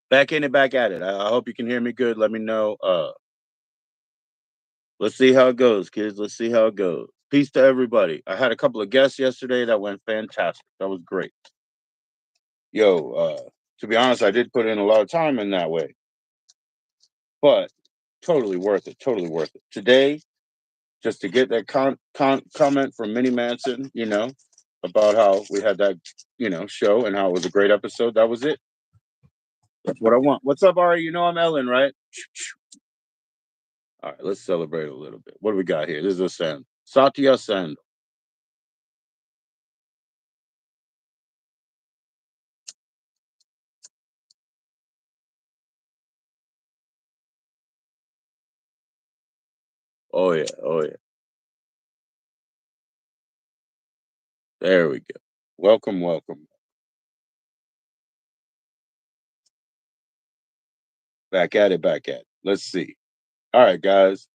Back in and back at it. I hope you can hear me good. Let me know. Let's see how it goes, kids. Let's see how it goes. Peace to everybody. I had a couple of guests yesterday that went fantastic. That was great. Yo, to be honest, I did put in a lot of time in that way, but totally worth it. Totally worth it. Today, just to get that comment from Minnie Manson, about how we had that, show and how it was a great episode. That was it. That's what I want. What's up, Ari? You know I'm Ellen, right? All right, let's celebrate a little bit. What do we got here? This is a sand. Satya Sand. Oh yeah, oh yeah. There we go. Welcome, welcome. Back at it, back at it. Let's see. All right, guys.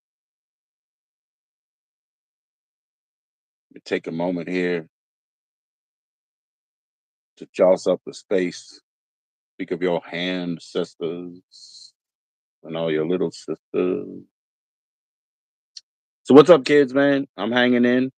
Let me take a moment here to joss up the space. Speak of your hand sisters and all your little sisters. So what's up, kids, man? I'm hanging in.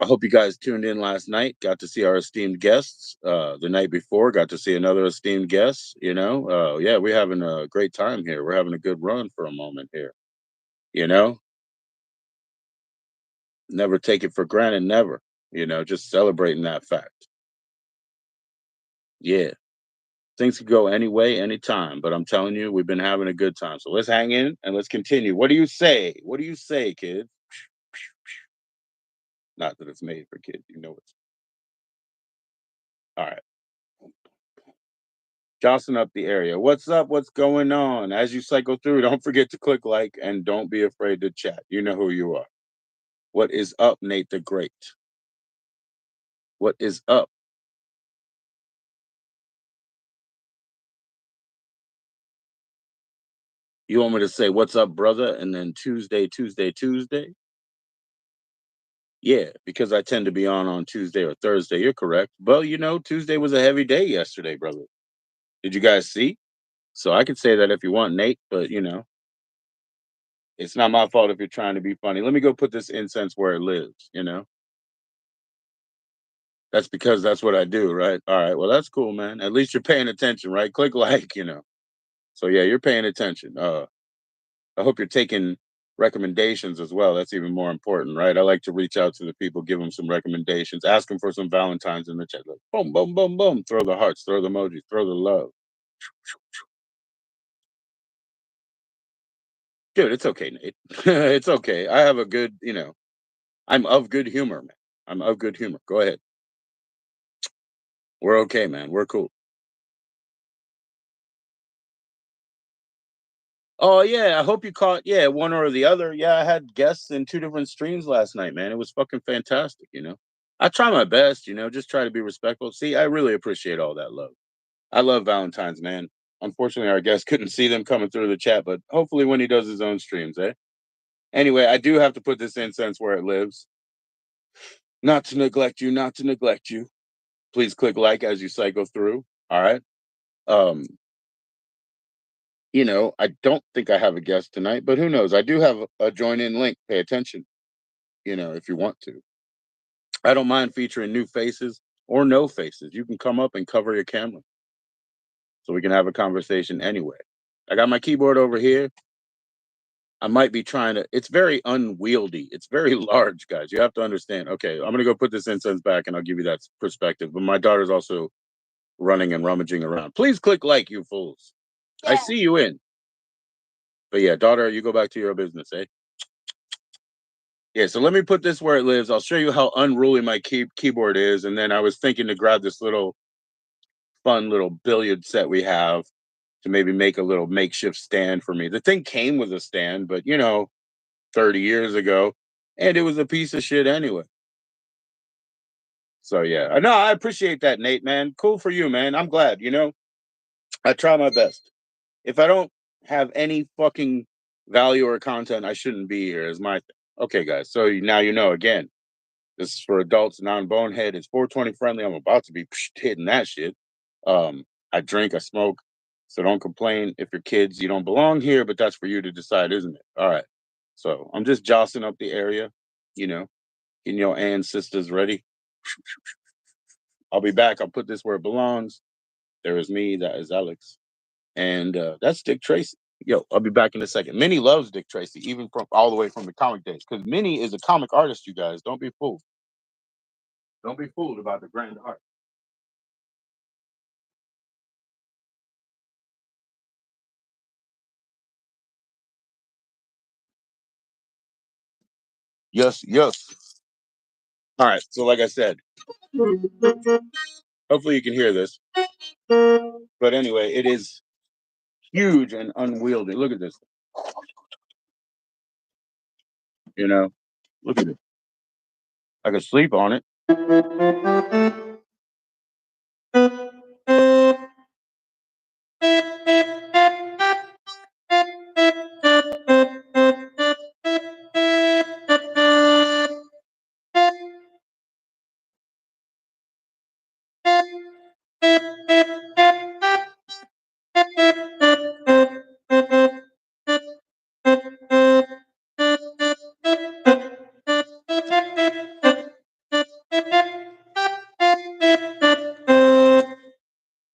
I hope you guys tuned in last night. Got to see our esteemed guests. The night before, got to see another esteemed guest. Yeah, we're having a great time here. We're having a good run for a moment here. You know, never take it for granted. Never. Just celebrating that fact. Yeah, things could go any way, anytime. But I'm telling you, we've been having a good time. So let's hang in and let's continue. What do you say? What do you say, kids? Not that it's made for kids. It's all right. Johnson up the area. What's up? What's going on? As you cycle through, don't forget to click like and don't be afraid to chat. You know who you are. What is up, Nate the Great? What is up? You want me to say what's up, brother? And then Tuesday, Tuesday, Tuesday? Yeah, because I tend to be on Tuesday or Thursday. You're correct. Well, Tuesday was a heavy day yesterday, brother. Did you guys see? So I could say that if you want, Nate, but it's not my fault if you're trying to be funny. Let me go put this incense where it lives. That's because that's what I do, right? All right. Well, that's cool, man. At least you're paying attention, right? Click like. So yeah, you're paying attention. I hope you're taking recommendations as well. That's even more important, right? I like to reach out to the people, give them some recommendations, ask them for some Valentines in the chat. Like, boom, boom, boom, boom. Throw the hearts, throw the emojis, throw the love. Dude, it's okay, Nate. It's okay. I have a good. I'm of good humor, man. I'm of good humor. Go ahead. We're okay, man. We're cool. Oh yeah, I hope you caught one or the other. Yeah, I had guests in two different streams last night, man. It was fucking fantastic. I try my best, just try to be respectful. See, I really appreciate all that love. I love Valentine's, man. Unfortunately, our guest couldn't see them coming through the chat, but hopefully when he does his own streams, eh? Anyway, I do have to put this incense where it lives. Not to neglect you, not to neglect you. Please click like as you cycle through. All right. Um, I don't think I have a guest tonight, but who knows? I do have a join in link. Pay attention, if you want to. I don't mind featuring new faces or no faces. You can come up and cover your camera so we can have a conversation anyway. I got my keyboard over here. I might be trying to, it's very unwieldy. It's very large, guys. You have to understand. Okay, I'm going to go put this incense back and I'll give you that perspective. But my daughter's also running and rummaging around. Please click like, you fools. I see you in. But yeah, daughter, you go back to your business, eh? Yeah, so let me put this where it lives. I'll show you how unruly my keyboard is. And then I was thinking to grab this little fun little billiard set we have to maybe make a little makeshift stand for me. The thing came with a stand, but 30 years ago, and it was a piece of shit anyway. So yeah, no, I appreciate that, Nate, man. Cool for you, man. I'm glad. I try my best. If I don't have any fucking value or content, I shouldn't be here. Is my thing. Okay, guys. So now you know. Again, this is for adults, non-bonehead. It's 420 friendly. I'm about to be hitting that shit. I drink, I smoke, so don't complain. If you're kids, you don't belong here, but that's for you to decide, isn't it? All right. So I'm just jossing up the area, you know, getting your ancestors ready. I'll be back. I'll put this where it belongs. There is me. That is Alex. And that's Dick Tracy. Yo, I'll be back in a second. Minnie loves Dick Tracy, even from all the way from the comic days, because Minnie is a comic artist. You guys, don't be fooled. Don't be fooled about the grand art. Yes, yes. All right. So, like I said, hopefully you can hear this. But anyway, it is huge and unwieldy. Look at this. You know, look at it. I could sleep on it.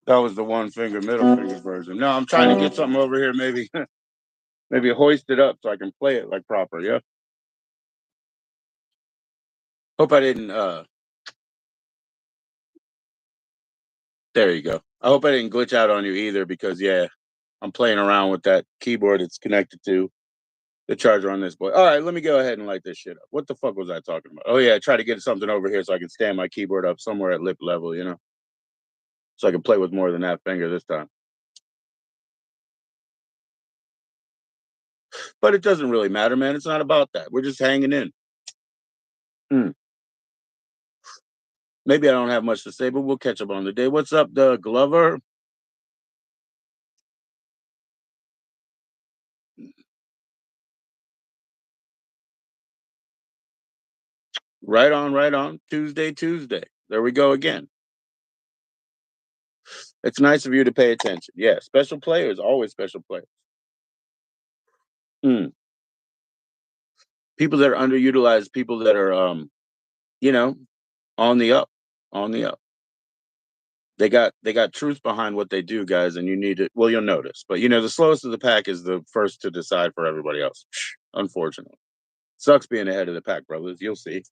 That was the one finger, middle finger version. No, I'm trying to get something over here. Maybe, maybe hoist it up so I can play it like proper. Yeah. Hope I didn't. There you go. I hope I didn't glitch out on you either, because yeah, I'm playing around with that keyboard it's connected to the charger on this boy. All right, let me go ahead and light this shit up. What the fuck was I talking about? Oh yeah, try to get something over here so I can stand my keyboard up somewhere at lip level, so I can play with more than that finger this time. But it doesn't really matter, man. It's not about that. We're just hanging in. Hmm. Maybe I don't have much to say, but we'll catch up on the day. What's up, the Glover? Right on, right on. Tuesday, Tuesday. There we go again. It's nice of you to pay attention. Yeah, special players, always special players. Hmm. People that are underutilized, people that are you know, on the up, on the up. They got truth behind what they do, guys, and you need it. Well, you'll notice, but the slowest of the pack is the first to decide for everybody else. Unfortunately, sucks being ahead of the pack, brothers. You'll see.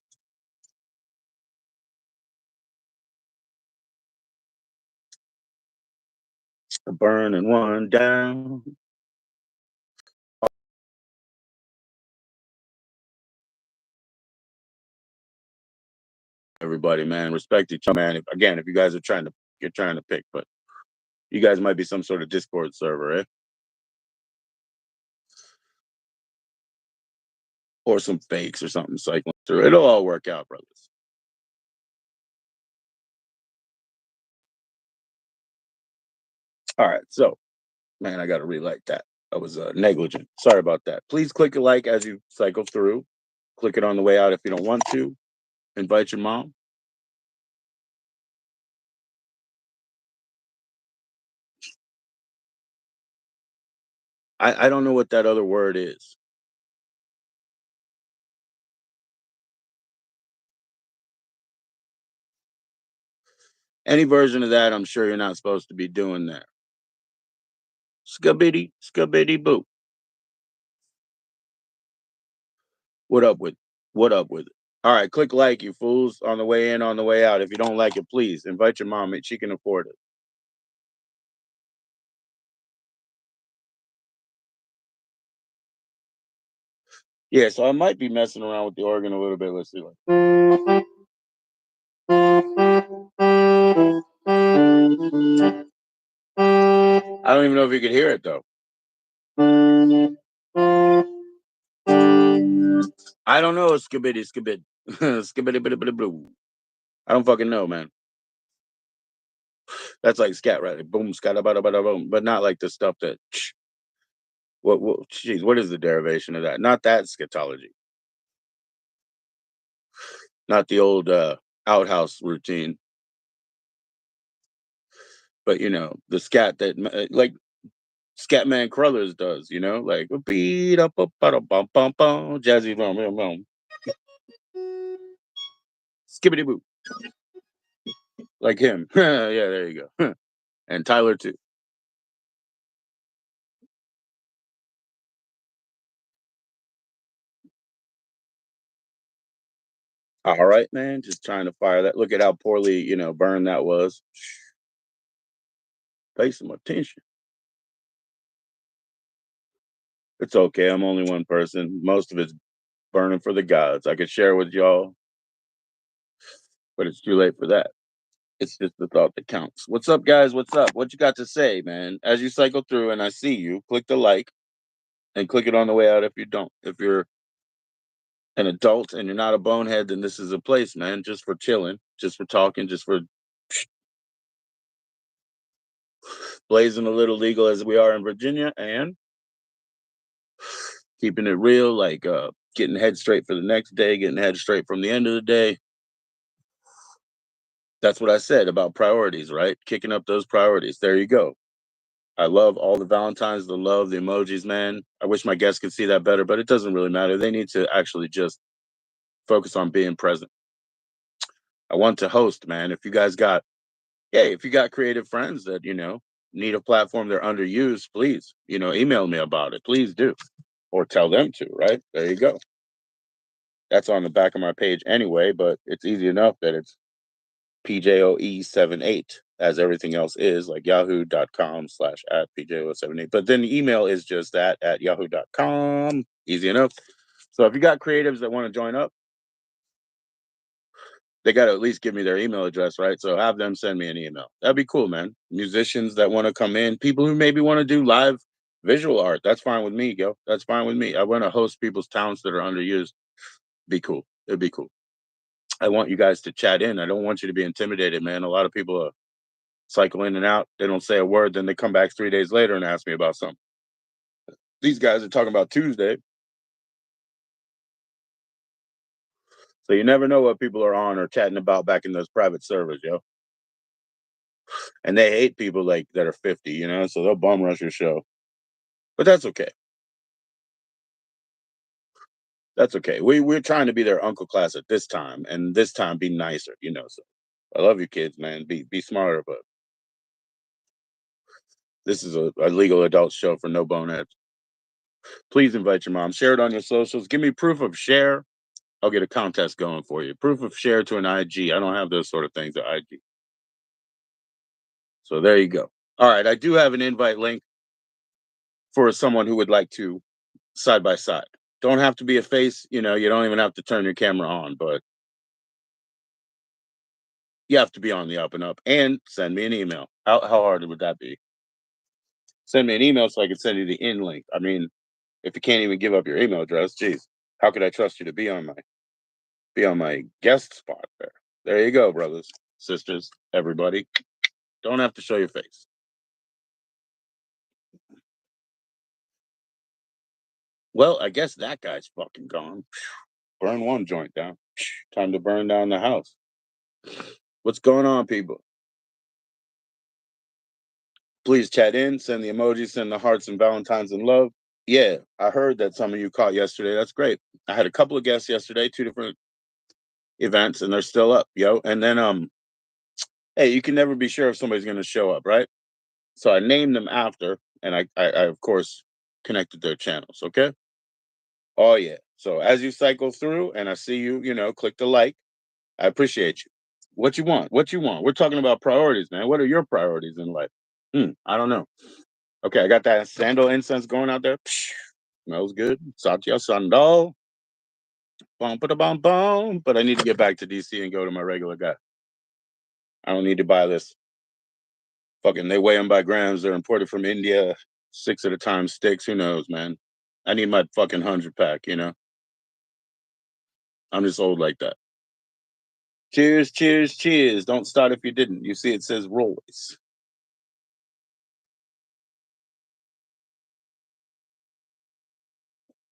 A burn and one down. Everybody, man, respect each other, man. If you guys are trying to pick, but you guys might be some sort of Discord server, eh? Or some fakes or something cycling through. It'll all work out, brothers. All right, so man, I got to relight that. I was negligent. Sorry about that. Please click a like as you cycle through. Click it on the way out if you don't want to. Invite your mom. I don't know what that other word is. Any version of that, I'm sure you're not supposed to be doing there. Skabidi, skabidi boo. What up with? What up with it? All right, click like, you fools, on the way in, on the way out. If you don't like it, please invite your mom. She can afford it. Yeah, so I might be messing around with the organ a little bit. Let's see. I don't even know if you could hear it though. I don't know. Skibidi skibid. Skibidi bidi blue. I don't fucking know, man. That's like scat, right? Boom, scat, bada, bada, boom. But not like the stuff that. What? Jeez, what is the derivation of that? Not that scatology. Not the old outhouse routine. but the scat that like Scatman Crothers does, like beat up a bum bum bum bum, jazzy bum bum bum, skibbity boo, like him. Yeah, there you go. And Tyler too. All right, man. Just trying to fire that. Look at how poorly, burned that was. Pay some attention. It's okay. I'm only one person. Most of it's burning for the gods. I could share with y'all, but it's too late for that. It's just the thought that counts. What's up, guys? What's up? What you got to say, man? As you cycle through and I see you, click the like and click it on the way out if you don't. If you're an adult and you're not a bonehead, then this is a place, man, just for chilling, just for talking, just for blazing a little legal as we are in Virginia and keeping it real, like getting head straight for the next day, getting head straight from the end of the day. That's what I said about priorities, right? Kicking up those priorities. There you go. I love all the Valentines, the love, the emojis, man. I wish my guests could see that better, but it doesn't really matter. They need to actually just focus on being present. I want to host, man. If you got creative friends that, need a platform they're underused, please, email me about it. Please do. Or tell them to, right? There you go. That's on the back of my page anyway, but it's easy enough that it's PJOE78 as everything else is, like yahoo.com/at PJO78. But then the email is just that at yahoo.com. Easy enough. So if you got creatives that want to join up, they got to at least give me their email address, right? So have them send me an email. That'd be cool, man. Musicians that want to come in, people who maybe want to do live visual art. That's fine with me, yo. That's fine with me. I want to host people's talents that are underused. Be cool. It'd be cool. I want you guys to chat in. I don't want you to be intimidated, man. A lot of people cycle in and out. They don't say a word, then they come back 3 days later and ask me about something. These guys are talking about Tuesday, so you never know what people are on or chatting about back in those private servers, yo. And they hate people like that are 50, so they'll bum rush your show. But that's okay. That's okay. We're trying to be their uncle class at this time, and this time be nicer, So I love you kids, man. Be smarter, but this is a legal adult show for no boneheads. Please invite your mom. Share it on your socials. Give me proof of share. I'll get a contest going for you. Proof of share to an IG. I don't have those sort of things at IG. So there you go. All right. I do have an invite link for someone who would like to side by side. Don't have to be a face, you don't even have to turn your camera on, but you have to be on the up and up and send me an email. How hard would that be? Send me an email so I can send you the in link. I mean, if you can't even give up your email address, geez, how could I trust you to be on my guest spot there? There you go, brothers, sisters, everybody. Don't have to show your face. Well, I guess that guy's fucking gone. Burn one joint down. Time to burn down the house. What's going on, people? Please chat in, send the emojis, send the hearts and Valentines and love. Yeah, I heard that some of you caught yesterday. That's great. I had a couple of guests yesterday, two different events, and they're still up, yo. And then hey, you can never be sure if somebody's gonna show up, right? So I named them after, and I of course connected their channels. Okay. Oh yeah. So as you cycle through, and I see you, click the like. I appreciate you. What you want? What you want? We're talking about priorities, man. What are your priorities in life? I don't know. Okay, I got that sandal incense going out there. Smells good. Satya Sandal. Bum, ba, bum, bum. But I need to get back to DC and go to my regular guy. I don't need to buy this. Fucking, they weigh them by grams. They're imported from India. Six at a time sticks. Who knows, man? I need my fucking 100 pack. I'm just old like that. Cheers, cheers, cheers. Don't start if you didn't. You see, it says Rolls.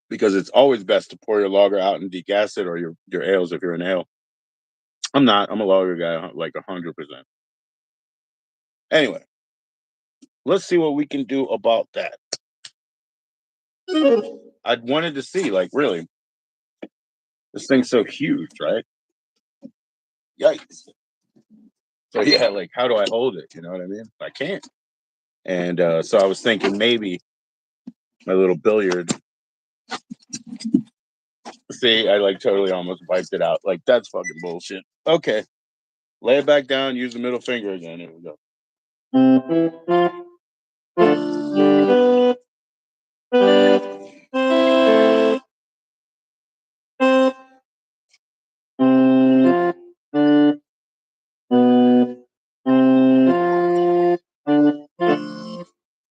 Because it's always best to pour your lager out and degas it, or your ales if you're an ale. I'm not. I'm a lager guy, like 100%. Anyway, Let's see what we can do about that. I wanted to see, like, really, this thing's so huge, right? Yikes. So yeah, like, how do I hold it? You know what I mean? I can't. And so I was thinking maybe my little billiard. See, I like totally almost wiped it out. Like that's fucking bullshit. Okay, lay it back down. Use the middle finger again. Here we go.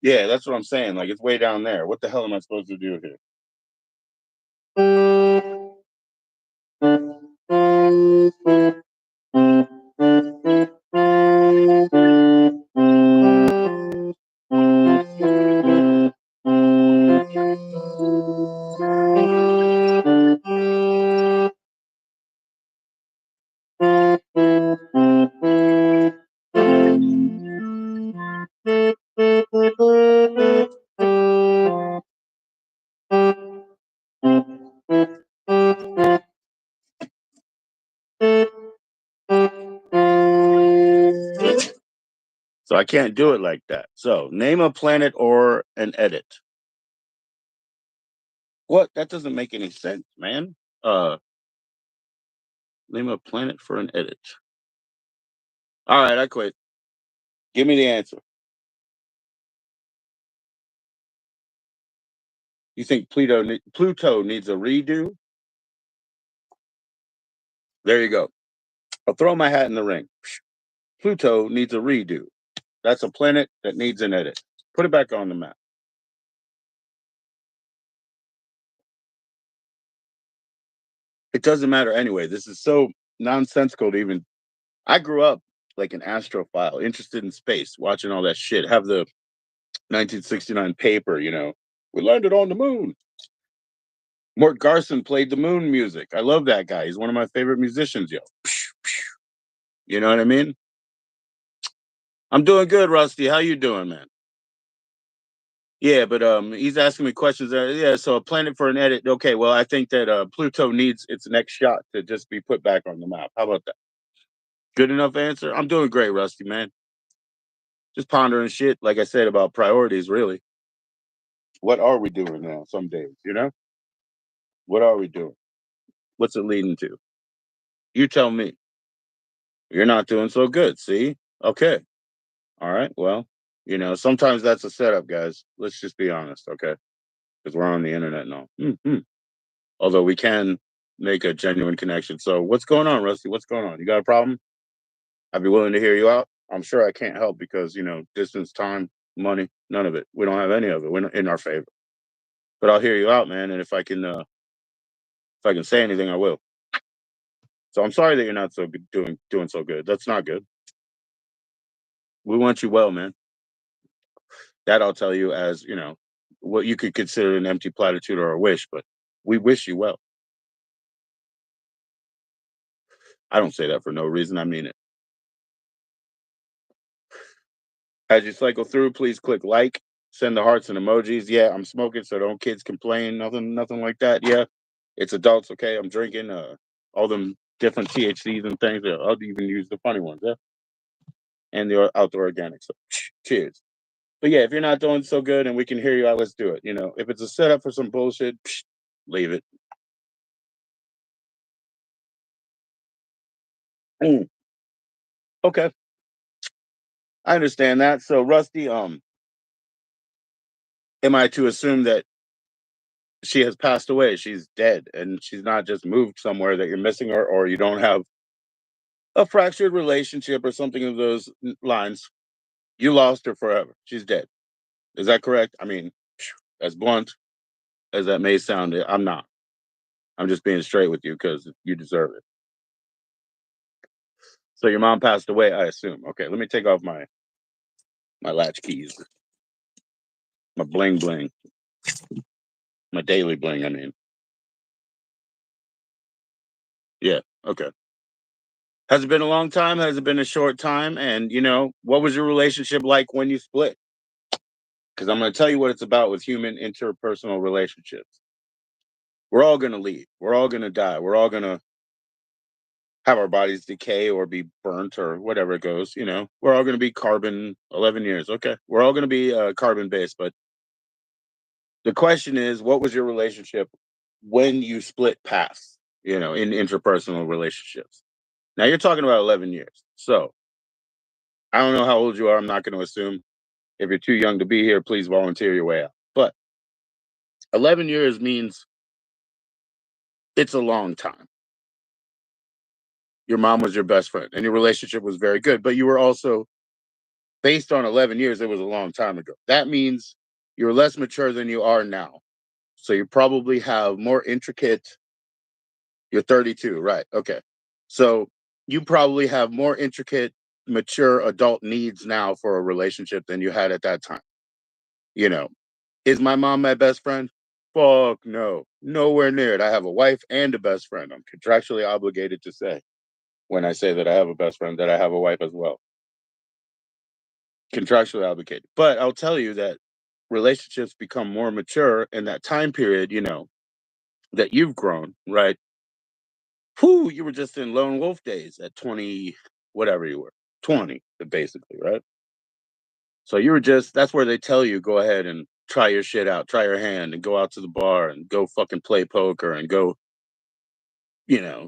Yeah, that's what I'm saying. Like it's way down there. What the hell am I supposed to do here? So I can't do it like that. So name a planet or an edit. What? That doesn't make any sense, man. Uh, name a planet for an edit. All right, I quit. Give me the answer. You think Pluto needs a redo? There you go. I'll throw my hat in the ring. Pluto needs a redo. That's a planet that needs an edit. Put it back on the map. It doesn't matter anyway. This is so nonsensical to even. I grew up like an astrophile, interested in space, watching all that shit. Have the 1969 paper, we landed on the moon. Mort Garson played the moon music. I love that guy. He's one of my favorite musicians, yo. You know what I mean? I'm doing good, Rusty. How you doing, man? Yeah, but he's asking me questions. Yeah, so a planet for an edit. Okay, well, I think that Pluto needs its next shot to just be put back on the map. How about that? Good enough answer. I'm doing great, Rusty, man. Just pondering shit, like I said about priorities. Really, what are we doing now? Some days, what are we doing? What's it leading to? You tell me. You're not doing so good. See? Okay. All right. Well, sometimes that's a setup, guys. Let's just be honest, okay? Because we're on the internet now. Although we can make a genuine connection. So, what's going on, Rusty? What's going on? You got a problem? I'd be willing to hear you out. I'm sure I can't help because distance, time, money, none of it. We don't have any of it. We're not in our favor. But I'll hear you out, man. And if I can say anything, I will. So I'm sorry that you're not so good, doing so good. That's not good. We want you well, man. That I'll tell you as what you could consider an empty platitude or a wish, but we wish you well. I don't say that for no reason. I mean it. As you cycle through, please click like, send the hearts and emojis. Yeah, I'm smoking, so don't kids complain. Nothing like that. Yeah, it's adults. Okay, I'm drinking all them different THCs and things. Yeah, I'll even use the funny ones. Yeah, and the outdoor organic. So, cheers. But yeah, if you're not doing so good and we can hear you out, let's do it. If it's a setup for some bullshit, leave it. Mm, okay, I understand that. So, Rusty, am I to assume that she has passed away? She's dead, and she's not just moved somewhere that you're missing her, or you don't have a fractured relationship or something of those lines. You lost her forever. She's dead. Is that correct? I mean, as blunt as that may sound, I'm not. I'm just being straight with you because you deserve it. So your mom passed away, I assume. Okay, let me take off my latch keys, my bling bling, my daily bling. I mean, yeah. Okay. Has it been a long time? Has it been a short time? And what was your relationship like when you split? because I'm going to tell you what it's about with human interpersonal relationships. We're all going to leave. We're all going to die. We're all going to have our bodies decay or be burnt or whatever it goes. We're all going to be carbon 11 years. Okay. We're all going to be carbon based. But the question is, what was your relationship when you split paths, in interpersonal relationships? Now you're talking about 11 years. So I don't know how old you are. I'm not going to assume. If you're too young to be here, please volunteer your way out. But 11 years means it's a long time. Your mom was your best friend and your relationship was very good, but you were also, based on 11 years, it was a long time ago. That means you're less mature than you are now. So you probably have more intricate, you're 32, right? Okay. So you probably have more intricate, mature adult needs now for a relationship than you had at that time. You know, is my mom my best friend? Fuck no. Nowhere near it. I have a wife and a best friend. I'm contractually obligated to say, when I say that I have a best friend, that I have a wife as well. Contractually obligated. But I'll tell you that relationships become more mature in that time period, that you've grown, right? Whew, you were just in lone wolf days at 20, whatever you were, 20, basically, right? So you were just, that's where they tell you, go ahead and try your shit out, try your hand and go out to the bar and go fucking play poker and go,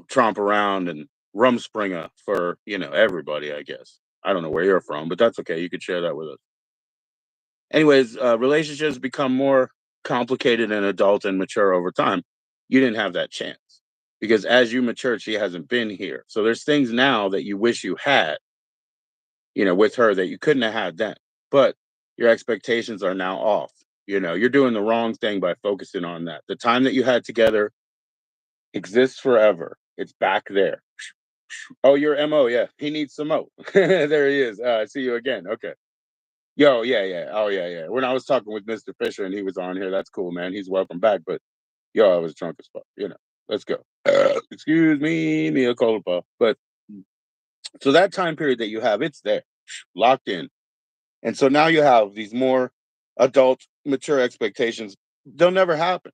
tromp around and rumspringa for, everybody, I guess. I don't know where you're from, but that's okay. You could share that with us. Anyways, relationships become more complicated and adult and mature over time. You didn't have that chance because as you matured, she hasn't been here. So there's things now that you wish you had, with her that you couldn't have had then. But your expectations are now off. You're doing the wrong thing by focusing on that. The time that you had together exists forever. It's back there. Oh, you're MO. Yeah. He needs some mo. There he is. I see you again. Okay. Yo, yeah, yeah. Oh, yeah, yeah. When I was talking with Mr. Fisher and he was on here, that's cool, man. He's welcome back. But yo, I was drunk as fuck. Let's go. Excuse me, mea culpa. But so that time period that you have, it's there, locked in. And so now you have these more adult, mature expectations. They'll never happen.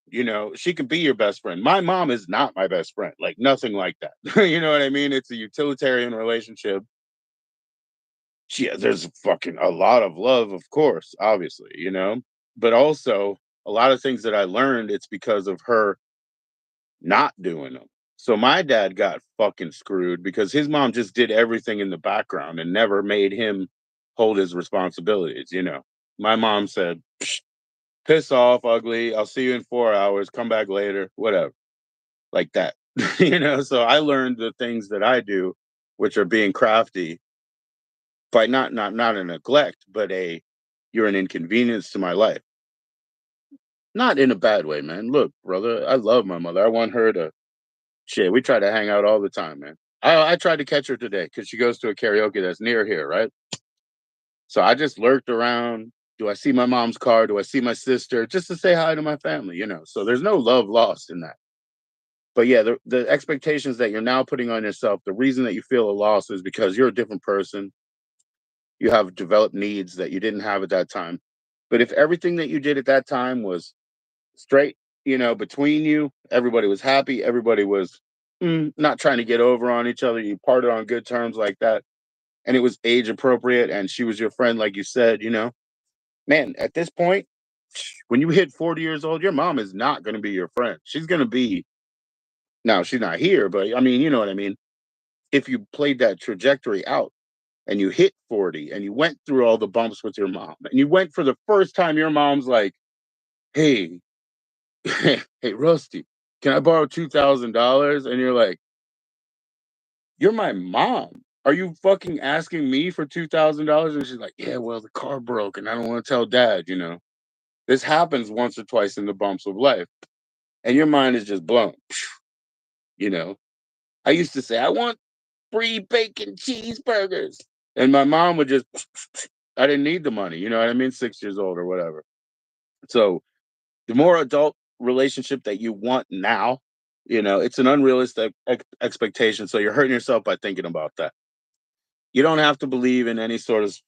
She can be your best friend. My mom is not my best friend, like nothing like that. You know what I mean? It's a utilitarian relationship. There's fucking a lot of love, of course, obviously, but also a lot of things that I learned, it's because of her not doing them. So my dad got fucking screwed because his mom just did everything in the background and never made him hold his responsibilities. My mom said, piss off, ugly. I'll see you in 4 hours. Come back later, whatever, like that. So I learned the things that I do, which are being crafty by not a neglect, but you're an inconvenience to my life. Not in a bad way, man. Look, brother, I love my mother. I want her to shit. We try to hang out all the time, man. I tried to catch her today because she goes to a karaoke that's near here, right? So I just lurked around. Do I see my mom's car? Do I see my sister? Just to say hi to my family. So there's no love lost in that. But yeah, the expectations that you're now putting on yourself, the reason that you feel a loss is because you're a different person. You have developed needs that you didn't have at that time. But if everything that you did at that time was straight, between you, everybody was happy, everybody was not trying to get over on each other, you parted on good terms like that, and it was age appropriate, and she was your friend, like you said, man, at this point, when you hit 40 years old, your mom is not going to be your friend. She's going to be, now she's not here, but I mean, you know what I mean? If you played that trajectory out, and you hit 40 and you went through all the bumps with your mom and you went for the first time, your mom's like, hey, hey, Rusty, can I borrow $2,000? And you're like, you're my mom. Are you fucking asking me for $2,000? And she's like, yeah, well, the car broke and I don't want to tell dad. This happens once or twice in the bumps of life. And your mind is just blown. You know, I used to say, I want free bacon cheeseburgers. And my mom would just, I didn't need the money. You know what I mean? 6 years old or whatever. So the more adult relationship that you want now, it's an unrealistic expectation. So you're hurting yourself by thinking about that. You don't have to believe in any sort of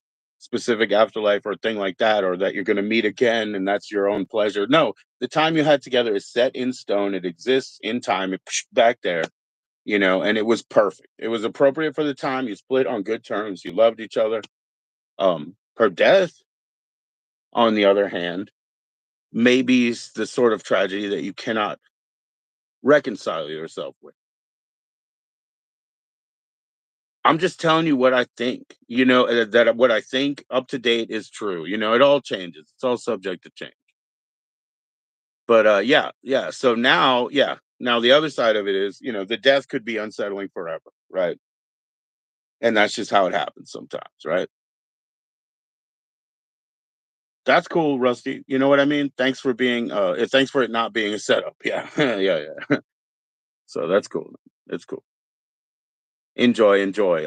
specific afterlife or thing like that, or that you're going to meet again and that's your own pleasure. No, the time you had together is set in stone. It exists in time. It's back there, and it was perfect. It was appropriate for the time. You split on good terms. You loved each other. Her death, on the other hand, maybe is the sort of tragedy that you cannot reconcile yourself with. I'm just telling you what I think, that what I think up to date is true. It all changes. It's all subject to change. But yeah, yeah. So now, yeah. Now the other side of it is, the death could be unsettling forever, right? And that's just how it happens sometimes, right? That's cool, Rusty. You know what I mean? Thanks for being thanks for it not being a setup. Yeah. Yeah, yeah. So that's cool. It's cool. Enjoy, enjoy.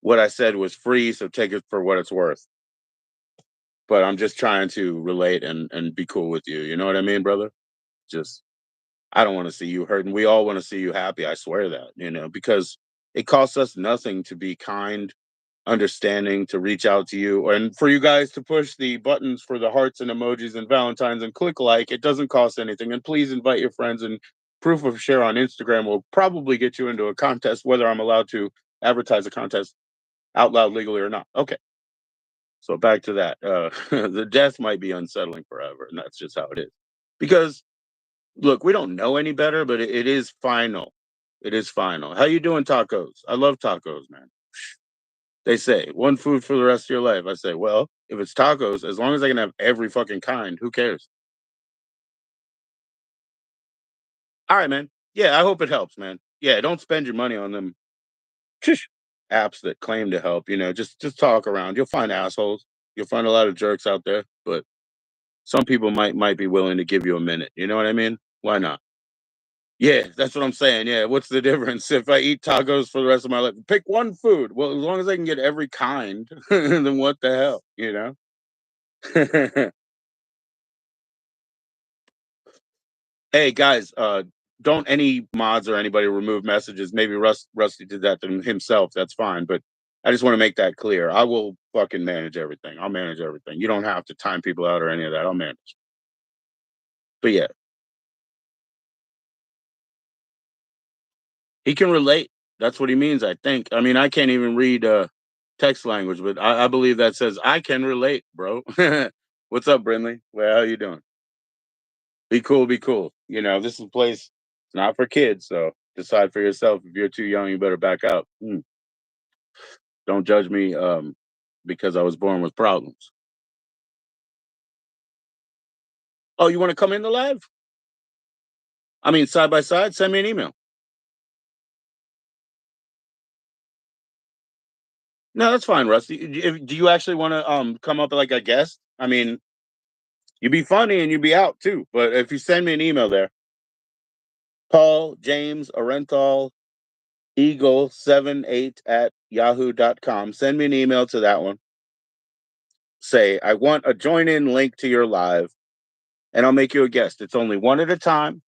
What I said was free, so take it for what it's worth. But I'm just trying to relate and be cool with you. You know what I mean, brother? Just I don't want to see you hurting. We all want to see you happy. I swear that, because it costs us nothing to be kind, understanding, to reach out to you, and for you guys to push the buttons for the hearts and emojis and Valentines and click like. It doesn't cost anything. And please invite your friends, and proof of share on Instagram will probably get you into a contest, whether I'm allowed to advertise a contest out loud legally or not. Okay. So back to that. The death might be unsettling forever, and that's just how it is. Because look, we don't know any better, but it is final. It is final. How you doing, tacos? I love tacos, man. They say one food for the rest of your life. I say, well, if it's tacos, as long as I can have every fucking kind, who cares? All right, man. Yeah, I hope it helps, man. Yeah, don't spend your money on them apps that claim to help. Just talk around. You'll find assholes. You'll find a lot of jerks out there, but some people might be willing to give you a minute. You know what I mean? Why not? Yeah, that's what I'm saying. Yeah, what's the difference if I eat tacos for the rest of my life? Pick one food. Well, as long as I can get every kind, then what the hell? Hey guys, don't any mods or anybody remove messages. Maybe Rusty did that to himself. That's fine, but I just want to make that clear. I will fucking manage everything. I'll manage everything. You don't have to time people out or any of that. I'll manage. But yeah, he can relate. That's what he means, I think. I mean, I can't even read text language, but I believe that says I can relate, bro. What's up, Brinley? Well, how you doing? Be cool, be cool. This is a place. It's not for kids, so decide for yourself. If you're too young, you better back out. Don't judge me because I was born with problems. Oh, you want to come in the live? I mean, side by side. Send me an email. No, that's fine, Rusty. Do you actually want to come up like a guest? I mean, you'd be funny and you'd be out too. But if you send me an email there, Paul James Arenthal Eagle 78 at yahoo.com. Send me an email to that one. Say, I want a join in link to your live, and I'll make you a guest. It's only one at a time.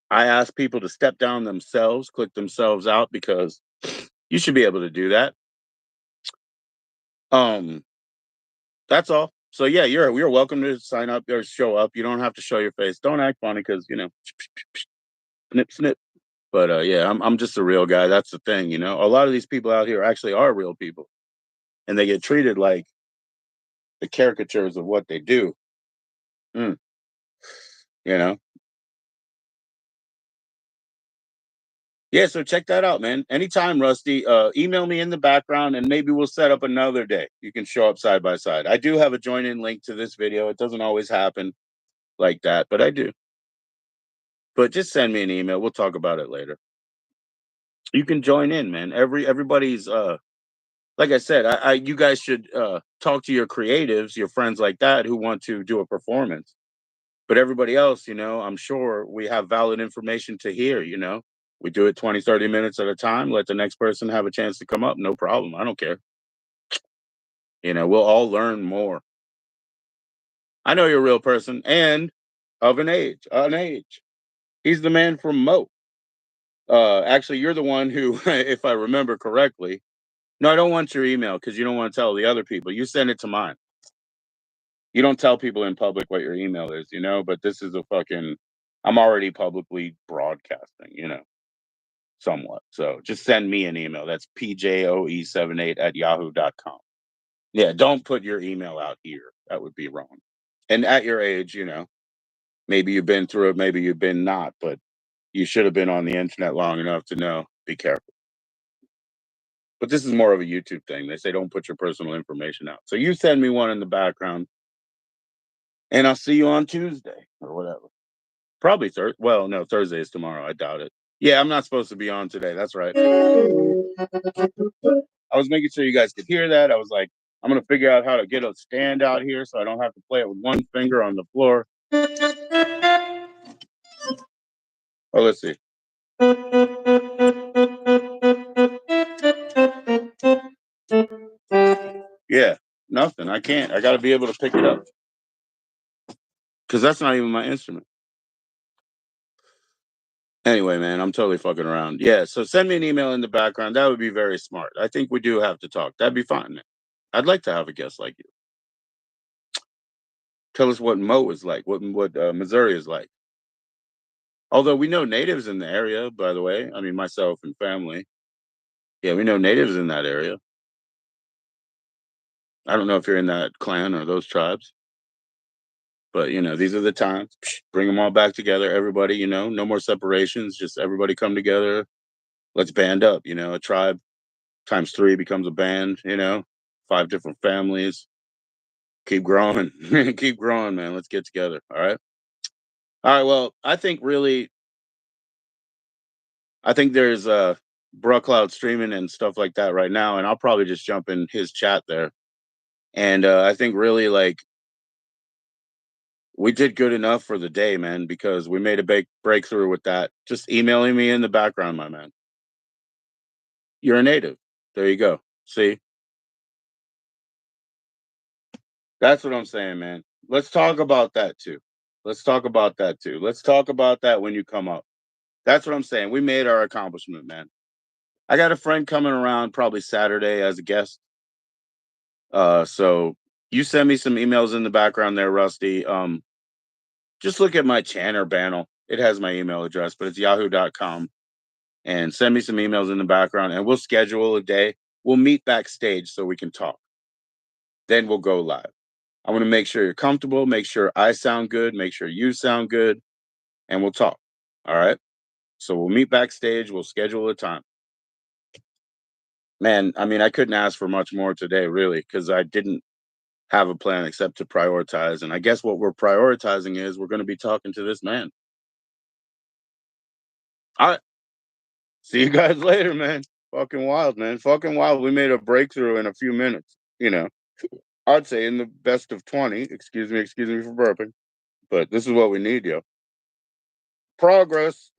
I ask people to step down themselves, click themselves out, because you should be able to do that. Um, that's all. So yeah, you're welcome to sign up or show up. You don't have to show your face. Don't act funny because snip snip. But yeah, I'm just a real guy. That's the thing. A lot of these people out here actually are real people, and they get treated like the caricatures of what they do. Mm, you know. Yeah, so check that out, man. Anytime, Rusty. Email me in the background, and maybe we'll set up another day. You can show up side by side. I do have a join in link to this video. It doesn't always happen like that, but I do. But just send me an email. We'll talk about it later. You can join in, man. Everybody's like I said, you guys should talk to your creatives, your friends like that who want to do a performance. But everybody else, I'm sure we have valid information to hear. We do it 20, 30 minutes at a time. Let the next person have a chance to come up. No problem. I don't care. We'll all learn more. I know you're a real person and of an age. He's the man from Mo. Actually, you're the one who, if I remember correctly, No, I don't want your email because you don't want to tell the other people. You send it to mine. You don't tell people in public what your email is, but this is a fucking I'm already publicly broadcasting, somewhat. So just send me an email. That's pjoe78@yahoo.com. Yeah, don't put your email out here. That would be wrong. And at your age, maybe you've been through it, maybe you've been not, but you should have been on the internet long enough to know. Be careful. But this is more of a YouTube thing. They say don't put your personal information out. So you send me one in the background, and I'll see you on Tuesday or whatever. Probably Thursday. Well, no, Thursday is tomorrow. I doubt it. Yeah, I'm not supposed to be on today. That's right. I was making sure you guys could hear that. I was like, I'm gonna figure out how to get a stand out here so I don't have to play it with one finger on the floor. Oh, let's see. Yeah, nothing. I can't. I got to be able to pick it up because that's not even my instrument. Anyway, man, I'm totally fucking around. Yeah, so send me an email in the background. That would be very smart. I think we do have to talk. That'd be fine, man. I'd like to have a guest like you. Tell us what Mo is like, what Missouri is like. Although we know natives in the area, by the way. I mean, myself and family. Yeah, we know natives in that area. I don't know if you're in that clan or those tribes, but these are the times. Bring them all back together. Everybody, no more separations. Just everybody come together. Let's band up. A tribe times three becomes a band. 5 different families. Keep growing. Keep growing, man. Let's get together. All right. All right. Well, I think there's Bruh Cloud streaming and stuff like that right now, and I'll probably just jump in his chat there. And I think really like we did good enough for the day, man, because we made a big breakthrough with that. Just emailing me in the background, my man. You're a native. There you go. See, that's what I'm saying, man. Let's talk about that too. Let's talk about that too. Let's talk about that when you come up. That's what I'm saying. We made our accomplishment, man. I got a friend coming around probably Saturday as a guest. So you send me some emails in the background there, Rusty. Just look at my channel panel. It has my email address, but it's yahoo.com. And send me some emails in the background and we'll schedule a day. We'll meet backstage so we can talk. Then we'll go live. I want to make sure you're comfortable, make sure I sound good, make sure you sound good, and we'll talk. All right. So we'll meet backstage. We'll schedule a time. Man, I mean, I couldn't ask for much more today, really, because I didn't have a plan except to prioritize. And I guess what we're prioritizing is we're going to be talking to this man. All right. See you guys later, man. Fucking wild, man. Fucking wild. We made a breakthrough in a few minutes. I'd say in the best of 20. Excuse me for burping. But this is what we need, yo. Progress.